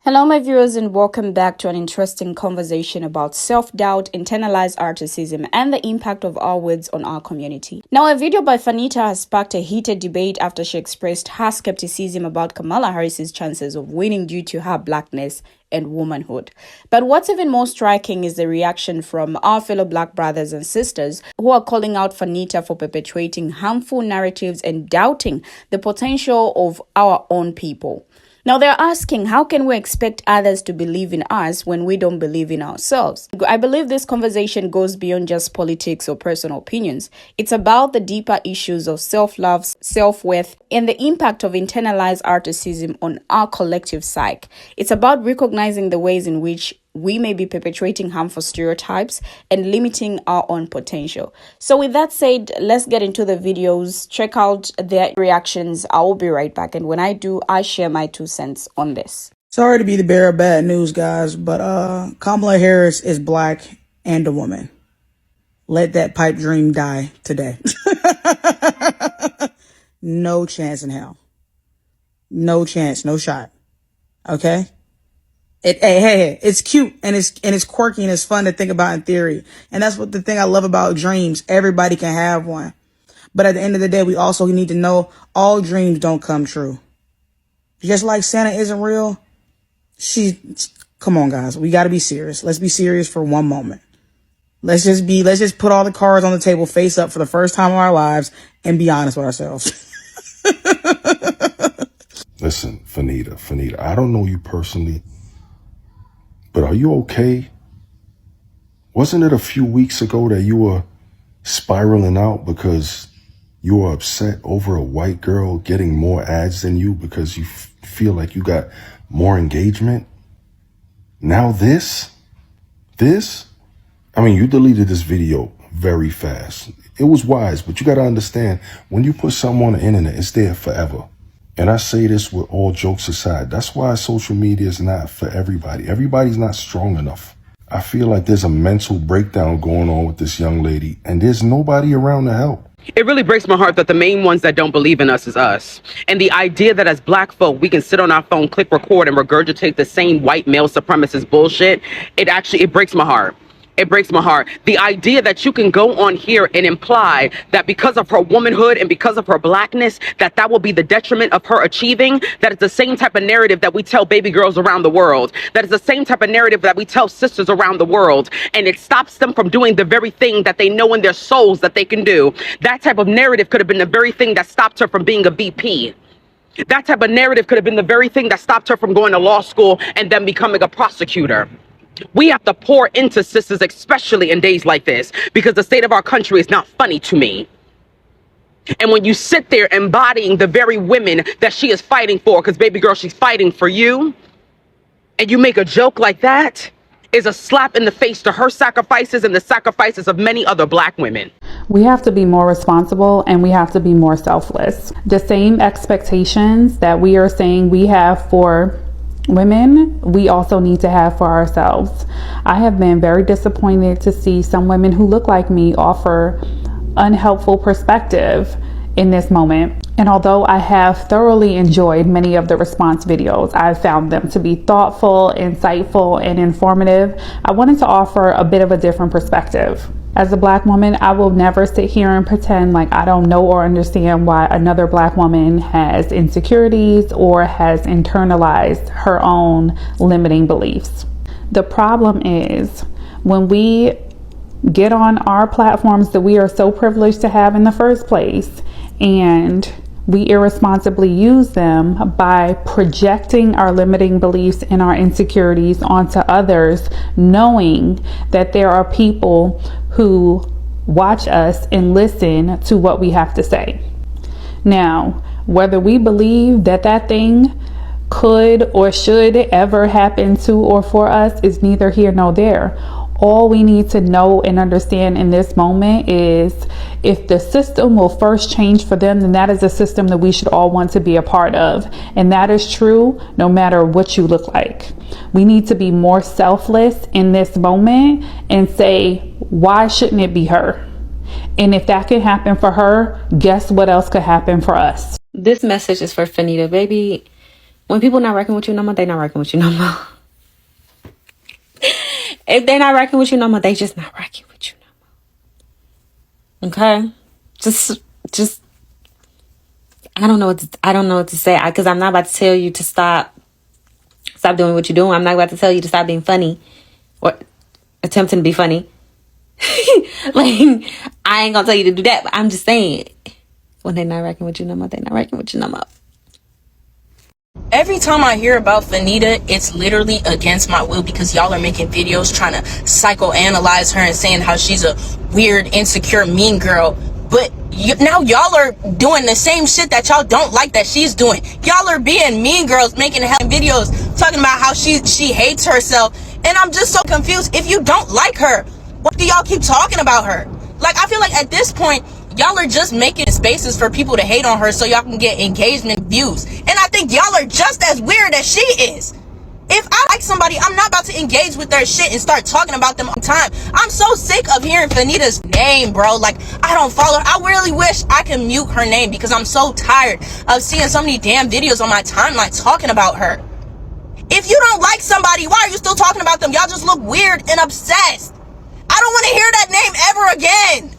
Hello, my viewers, and welcome back to an interesting conversation about self-doubt, internalized narcissism, and the impact of our words on our community. Now, a video by Fannita has sparked a heated debate after she expressed her skepticism about Kamala Harris's chances of winning due to her blackness and womanhood. But what's even more striking is the reaction from our fellow Black brothers and sisters who are calling out Fannita for perpetuating harmful narratives and doubting the potential of our own people. Now, they're asking, how can we expect others to believe in us when we don't believe in ourselves? I believe this conversation goes beyond just politics or personal opinions. It's about the deeper issues of self-love, self-worth, and the impact of internalized narcissism on our collective psyche. It's about recognizing the ways in which we may be perpetuating harmful stereotypes and limiting our own potential. So with that said, let's get into the videos. Check out their reactions. I will be right back. And when I do, I share my 2 cents on this. Sorry to be the bearer of bad news, guys, but Kamala Harris is black and a woman. Let that pipe dream die today. No chance in hell. No chance, no shot. Okay? Hey, it's cute and it's quirky and it's fun to think about in theory. And that's what the thing I love about dreams. Everybody can have one. But at the end of the day, we also need to know all dreams don't come true. Just like Santa isn't real. Come on, guys. We got to be serious. Let's be serious for one moment. Let's just put all the cards on the table face up for the first time in our lives and be honest with ourselves. Listen, Fannita, I don't know you personally, but are you okay? Wasn't it a few weeks ago that you were spiraling out because you were upset over a white girl getting more ads than you because you feel like you got more engagement? Now this? I mean, you deleted this video very fast. It was wise, but you got to understand, when you put something on the internet, it's there forever. And I say this with all jokes aside. That's why social media is not for everybody. Everybody's not strong enough. I feel like there's a mental breakdown going on with this young lady, and there's nobody around to help. It really breaks my heart that the main ones that don't believe in us is us. And the idea that as black folk, we can sit on our phone, click record, and regurgitate the same white male supremacist bullshit, it breaks my heart. It breaks my heart. The idea that you can go on here and imply that because of her womanhood and because of her blackness, that will be the detriment of her achieving, that is the same type of narrative that we tell baby girls around the world. That is the same type of narrative that we tell sisters around the world. And it stops them from doing the very thing that they know in their souls that they can do. That type of narrative could have been the very thing that stopped her from being a VP. That type of narrative could have been the very thing that stopped her from going to law school and then becoming a prosecutor. We have to pour into sisters, especially in days like this, because the state of our country is not funny to me. And when you sit there embodying the very women that she is fighting for, because baby girl, she's fighting for you, and you make a joke like that, is a slap in the face to her sacrifices and the sacrifices of many other black women. We have to be more responsible and we have to be more selfless. The same expectations that we are saying we have for women, we also need to have for ourselves. I have been very disappointed to see some women who look like me offer unhelpful perspective in this moment. And although I have thoroughly enjoyed many of the response videos, I've found them to be thoughtful, insightful, and informative. I wanted to offer a bit of a different perspective. As a black woman, I will never sit here and pretend like I don't know or understand why another black woman has insecurities or has internalized her own limiting beliefs. The problem is when we get on our platforms that we are so privileged to have in the first place, and we irresponsibly use them by projecting our limiting beliefs and our insecurities onto others, knowing that there are people who watch us and listen to what we have to say. Now, whether we believe that thing could or should ever happen to or for us is neither here nor there. All we need to know and understand in this moment is if the system will first change for them, then that is a system that we should all want to be a part of. And that is true no matter what you look like. We need to be more selfless in this moment and say, why shouldn't it be her? And if that can happen for her, guess what else could happen for us? This message is for Fannita. Baby, When people not working with you no more, they not working with you no more. If they're not working with you no more, they just not working with you no more. Okay? Just I don't know what to say, because I'm not about to tell you to stop doing what you're doing. I'm not about to tell you to stop being funny or attempting to be funny. Like, I ain't gonna tell you to do that, but I'm just saying, when they're not working with you no more, they're not working with you no more. Every time I hear about Fannita, it's literally against my will, because y'all are making videos trying to psychoanalyze her and saying how she's a weird, insecure, mean girl. But now y'all are doing the same shit that y'all don't like that she's doing. Y'all are being mean girls, making videos talking about how she hates herself. And I'm just so confused. If you don't like her, what do y'all keep talking about her? Like, I feel like at this point, y'all are just making spaces for people to hate on her so y'all can get engagement views. And I think y'all are just as weird as she is. If I like somebody, I'm not about to engage with their shit and start talking about them all the time. I'm so sick of hearing Fannita's name, bro. Like, I don't follow her. I really wish I could mute her name, because I'm so tired of seeing so many damn videos on my timeline talking about her. If you don't like somebody, why are you still talking about them? Y'all just look weird and obsessed. I don't want to hear that name ever again.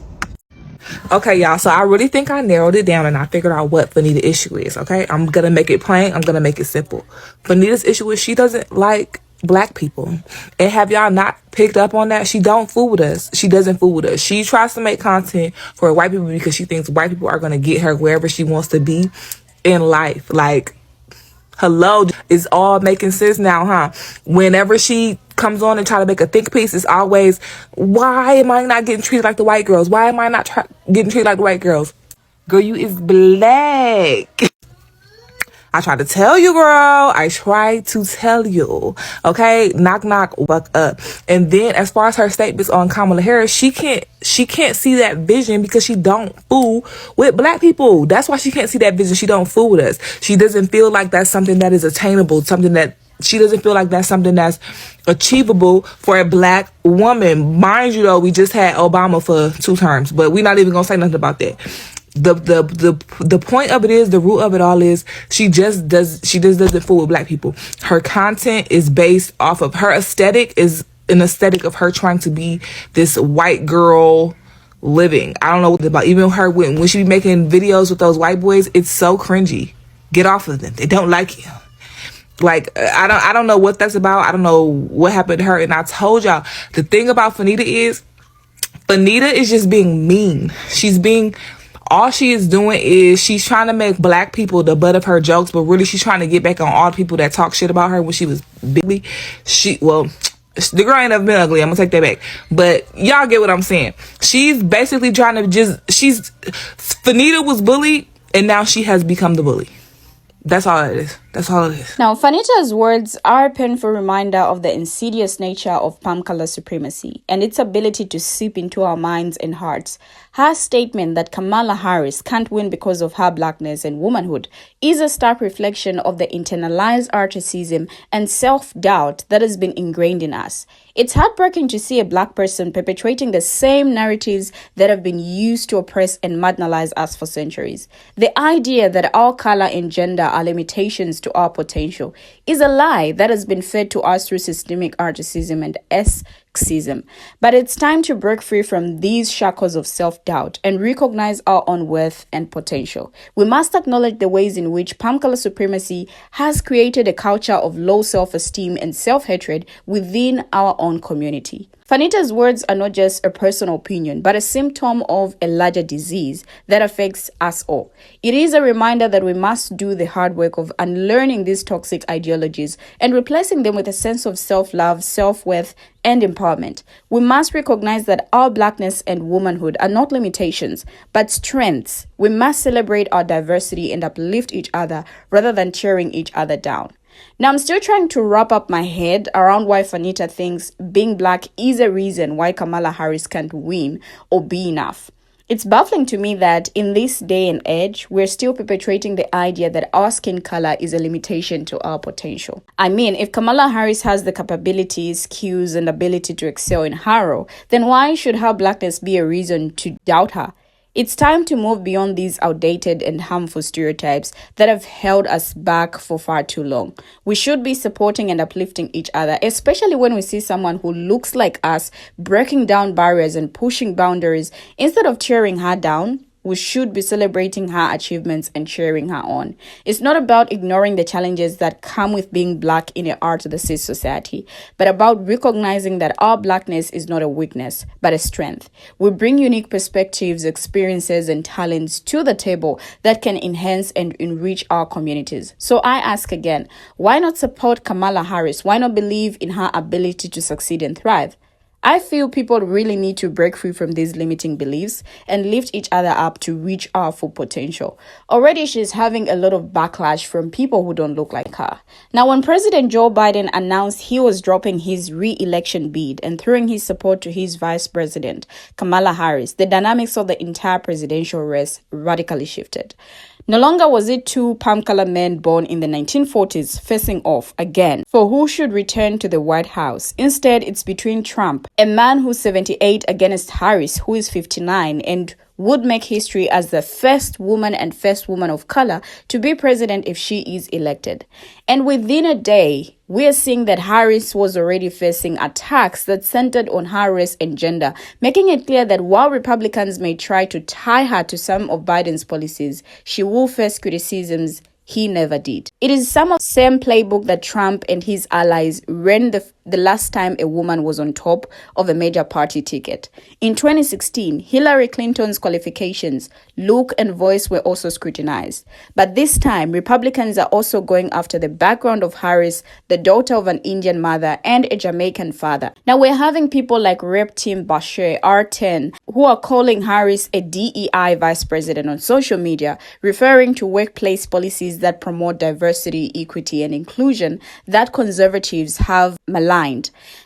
Okay, y'all, so I really think I narrowed it down and I figured out what Fannita's issue is, okay? I'm gonna make it plain. I'm gonna make it simple. Fannita's issue is she doesn't like black people. And have y'all not picked up on that? She don't fool with us. She doesn't fool with us. She tries to make content for white people because she thinks white people are gonna get her wherever she wants to be in life. Like, hello, it's all making sense now, huh? Whenever she comes on and try to make a think piece, it's always, why am I not getting treated like the white girls? Why am I not getting treated like the white girls? Girl, you is black. I tried to tell you, girl. I tried to tell you. Okay? Knock, knock, wake up. And then as far as her statements on Kamala Harris, she can't see that vision because she don't fool with black people. That's why she can't see that vision. She don't fool with us. She doesn't feel like that's something that is attainable, something that she doesn't feel like that's something that's achievable for a black woman. Mind you, though, we just had Obama for 2 terms, but we're not even gonna say nothing about that. The point of it is, the root of it all is, she just doesn't fool with black people. Her content is based off of her aesthetic, is an aesthetic of her trying to be this white girl living. I don't know what about, even her when she be making videos with those white boys, it's so cringy. Get off of them. They don't like you. Like, I don't know what that's about. I don't know what happened to her. And I told y'all, the thing about Fannita is just being mean. All she is doing is she's trying to make black people the butt of her jokes, but really she's trying to get back on all the people that talk shit about her when she was big. The girl ain't never been ugly. I'm gonna take that back. But y'all get what I'm saying. She's basically trying to Fannita was bullied, and now she has become the bully. That's all it is. That's all it is. Now, Fannita's words are a painful reminder of the insidious nature of palm color supremacy and its ability to seep into our minds and hearts. Her statement that Kamala Harris can't win because of her blackness and womanhood is a stark reflection of the internalized racism and self-doubt that has been ingrained in us. It's heartbreaking to see a black person perpetrating the same narratives that have been used to oppress and marginalize us for centuries. The idea that our color and gender are limitations to our potential is a lie that has been fed to us through systemic racism and sexism. But it's time to break free from these shackles of self-doubt and recognize our own worth and potential. We must acknowledge the ways in which palm color supremacy has created a culture of low self-esteem and self-hatred within our own community. Fannita's words are not just a personal opinion, but a symptom of a larger disease that affects us all. It is a reminder that we must do the hard work of unlearning these toxic ideologies and replacing them with a sense of self-love, self-worth, and empowerment. We must recognize that our blackness and womanhood are not limitations, but strengths. We must celebrate our diversity and uplift each other rather than tearing each other down. Now, I'm still trying to wrap up my head around why Fannita thinks being black is a reason why Kamala Harris can't win or be enough. It's baffling to me that in this day and age, we're still perpetrating the idea that our skin color is a limitation to our potential. I mean, if Kamala Harris has the capabilities, skills, and ability to excel in her role, then why should her blackness be a reason to doubt her? It's time to move beyond these outdated and harmful stereotypes that have held us back for far too long. We should be supporting and uplifting each other, especially when we see someone who looks like us breaking down barriers and pushing boundaries. Instead of tearing her down, we should be celebrating her achievements and cheering her on. It's not about ignoring the challenges that come with being Black in an art-obsessed society, but about recognizing that our Blackness is not a weakness, but a strength. We bring unique perspectives, experiences, and talents to the table that can enhance and enrich our communities. So I ask again, why not support Kamala Harris? Why not believe in her ability to succeed and thrive? I feel people really need to break free from these limiting beliefs and lift each other up to reach our full potential. Already, she's having a lot of backlash from people who don't look like her. Now, when President Joe Biden announced he was dropping his re-election bid and throwing his support to his vice president, Kamala Harris, the dynamics of the entire presidential race radically shifted. No longer was it two palm-colored men born in the 1940s facing off again for who should return to the White House. Instead, it's between Trump, a man who's 78, against Harris, who is 59, and would make history as the first woman of color to be president if she is elected. And within a day, we are seeing that Harris was already facing attacks that centered on her race and gender, making it clear that while Republicans may try to tie her to some of Biden's policies, she will face criticisms he never did. It is some of the same playbook that Trump and his allies ran the last time a woman was on top of a major party ticket. In 2016, Hillary Clinton's qualifications, look, and voice were also scrutinized. But this time, Republicans are also going after the background of Harris, the daughter of an Indian mother and a Jamaican father. Now, we're having people like Rep. Tim Bashir, R10, who are calling Harris a DEI vice president on social media, referring to workplace policies that promote diversity, equity, and inclusion that conservatives have maligned.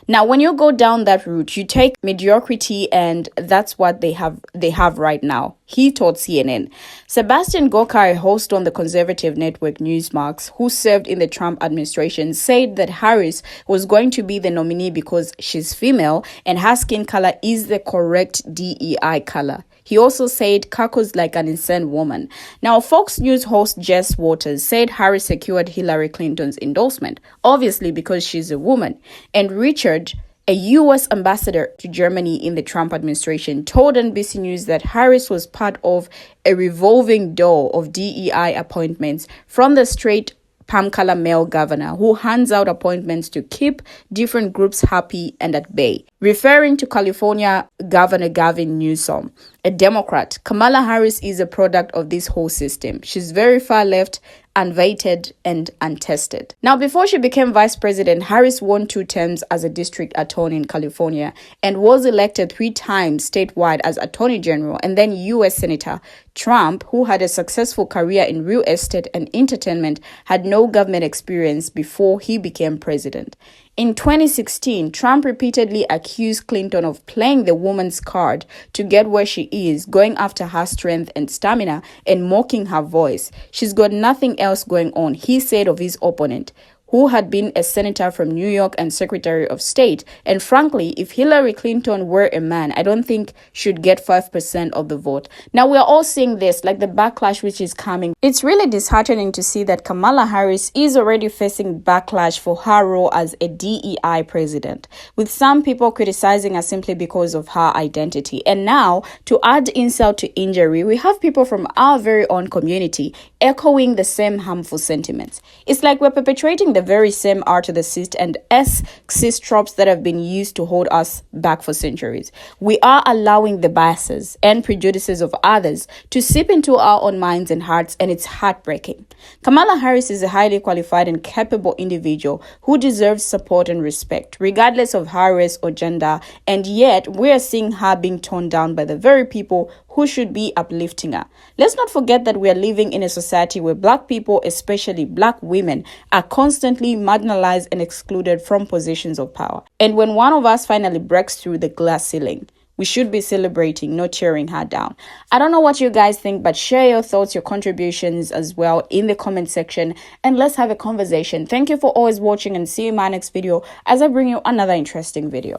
Now, when you go down that route, you take mediocrity, and that's what they have right now. He told CNN. Sebastian Gorka, a host on the conservative network Newsmax, who served in the Trump administration, said that Harris was going to be the nominee because she's female and her skin color is the correct DEI color. He also said Kako's like an insane woman. Now, Fox News host Jess Waters said Harris secured Hillary Clinton's endorsement, obviously because she's a woman. And Richard, a U.S. ambassador to Germany in the Trump administration, told NBC News that Harris was part of a revolving door of DEI appointments from the straight palm-color male governor who hands out appointments to keep different groups happy and at bay. Referring to California Governor Gavin Newsom, a Democrat, Kamala Harris is a product of this whole system. She's very far left, unvetted, and untested. Now, before she became vice president, Harris won 2 terms as a district attorney in California and was elected 3 times statewide as attorney general and then U.S. Senator. Trump, who had a successful career in real estate and entertainment, had no government experience before he became president. In 2016, Trump repeatedly accused Clinton of playing the woman's card to get where she is, going after her strength and stamina and mocking her voice. She's got nothing else going on, he said of his opponent, who had been a senator from New York and Secretary of State. And frankly, if Hillary Clinton were a man, I don't think she'd get 5% of the vote. Now, we're all seeing this, like the backlash which is coming. It's really disheartening to see that Kamala Harris is already facing backlash for her role as a DEI president, with some people criticizing her simply because of her identity. And now, to add insult to injury, we have people from our very own community echoing the same harmful sentiments. It's like we're perpetrating the very same orthodoxist and sexist tropes that have been used to hold us back for centuries. We are allowing the biases and prejudices of others to seep into our own minds and hearts, and it's heartbreaking. Kamala Harris is a highly qualified and capable individual who deserves support and respect, regardless of her race or gender, and yet we are seeing her being torn down by the very people who should be uplifting her. Let's not forget that we are living in a society where Black people, especially Black women, are constantly marginalized and excluded from positions of power. And when one of us finally breaks through the glass ceiling, we should be celebrating, not tearing her down. I don't know what you guys think, but share your thoughts, your contributions as well in the comment section, and let's have a conversation. Thank you for always watching, and see you in my next video as I bring you another interesting video.